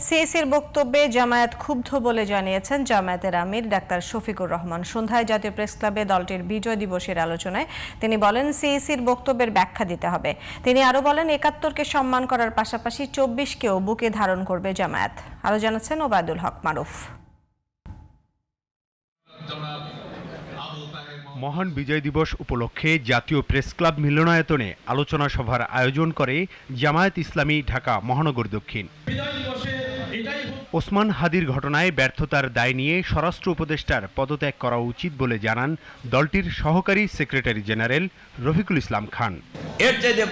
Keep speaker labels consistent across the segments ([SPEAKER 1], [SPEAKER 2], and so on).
[SPEAKER 1] সিএসির বক্তব্যে জামায়াত ক্ষুব্ধ বলে জানিয়েছেন জামায়াতের আমির ডাক্তার শফিকুর রহমান। সন্ধ্যায় জাতীয় প্রেস ক্লাবে দলটির বিজয় দিবসের আলোচনায় তিনি বলেন, সিএসির বক্তব্যের ব্যাখ্যা দিতে হবে। তিনি আরো বলেন, ৭১কে সম্মান করার পাশাপাশি ২৪কেও বুকে ধারণ করবে জামায়াত। আরো জানাচ্ছেন ওবায়দুল হক মারুফ।
[SPEAKER 2] মহান বিজয় দিবস উপলক্ষে জাতীয় প্রেস ক্লাব মিলনায়তনে আলোচনা সভার আয়োজন করে জামায়াত ইসলামী ঢাকা মহানগর দক্ষিণ। ওসমান হাদির ঘটনায় ব্যর্থতার দায় নিয়ে স্বরাষ্ট্র উপদেষ্টার পদত্যাগ করা উচিত বলে জানান দলটির সহকারী সেক্রেটারি জেনারেল রফিকুল ইসলাম খান।
[SPEAKER 3] এর চাইতে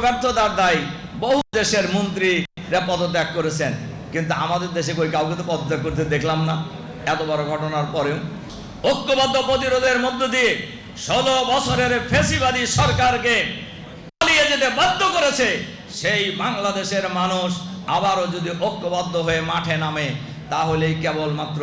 [SPEAKER 3] ব্যর্থতার দায় বহু দেশের মন্ত্রীরা পদত্যাগ করেছেন, কিন্তু আমাদের দেশে কই কাউকে তো পদত্যাগ করতে দেখলাম না। এত বড় ঘটনার পরেও ঐক্যবদ্ধ প্রতিরোধের মধ্য দিয়ে ১৬ বছরের ফ্যাসিবাদী সরকারকে পালিয়ে যেতে বাধ্য করেছে সেই বাংলাদেশের মানুষ আবারও যদি ঐক্যবদ্ধ হয়ে মাঠে নামে, তাহলেই কেবলমাত্র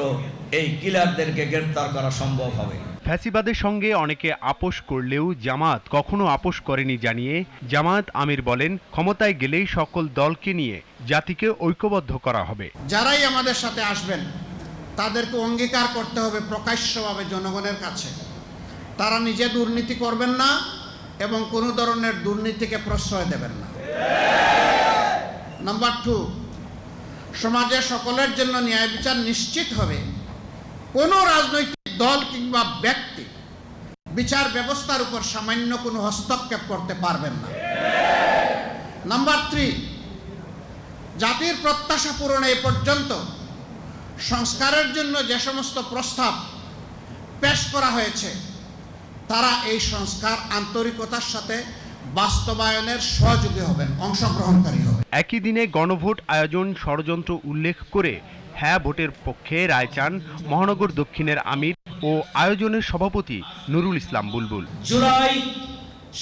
[SPEAKER 3] এই কিলারদেরকে গ্রেফতার করা সম্ভব হবে।
[SPEAKER 2] ফ্যাসিবাদের সঙ্গে অনেকে আপোষ করলেও জামায়াত কখনো আপোষ করেনি জানিয়ে জামায়াত আমির বলেন, ক্ষমতায় গেলেই সকল দলকে নিয়ে জাতিকে ঐক্যবদ্ধ করা হবে।
[SPEAKER 4] যারাই আমাদের সাথে আসবেন তাদেরকে অঙ্গীকার করতে হবে প্রকাশ্যভাবে জনগণের কাছে তারা নিজে দুর্নীতি করবেন না এবং কোনো ধরনের দুর্নীতিকে প্রশ্রয় দেবেন না। নাম্বার 2, সমাজে সকলের জন্য ন্যায় বিচার নিশ্চিত হবে। কোনো রাজনৈতিক দল কিংবা ব্যক্তি বিচার ব্যবস্থার উপর সামান্য কোনো হস্তক্ষেপ করতে পারবেন না। নাম্বার 3, জাতির প্রত্যাশা পূরণে এ পর্যন্ত সংস্কারের জন্য যে সমস্ত প্রস্তাব পেশ করা হয়েছে তারা এই সংস্কার আন্তরিকতার সাথে বাস্তবায়নের সহযোগী হবেন, অংশগ্রহণকারী হবেন।
[SPEAKER 2] একই দিনে গণভোট আয়োজন ষড়যন্ত্র উল্লেখ করে হ্যাঁ ভোটের পক্ষে রায় চান মহানগর দক্ষিণের আমির ও আয়োজনের সভাপতি নুরুল ইসলাম বুলবুল।
[SPEAKER 5] জুলাই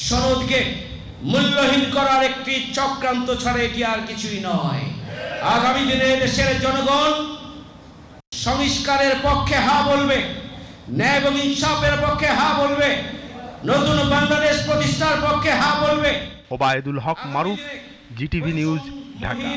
[SPEAKER 5] সনদকে মূল্যহীন করার একটি চক্রান্ত ছাড়া এটি আর কিছুই নয়। আগামী দিনে দেশের জনগণ সংস্কারের পক্ষে হ্যাঁ বলবে, ন্যায় এবং ইনসাফের পক্ষে হ্যাঁ বলবে, নতুন বাংলাদেশ প্রতিষ্ঠার পক্ষে হ্যাঁ বলবে।
[SPEAKER 2] ওবায়দুল হক মারুফ, জিটিভি নিউজ, ঢাকা।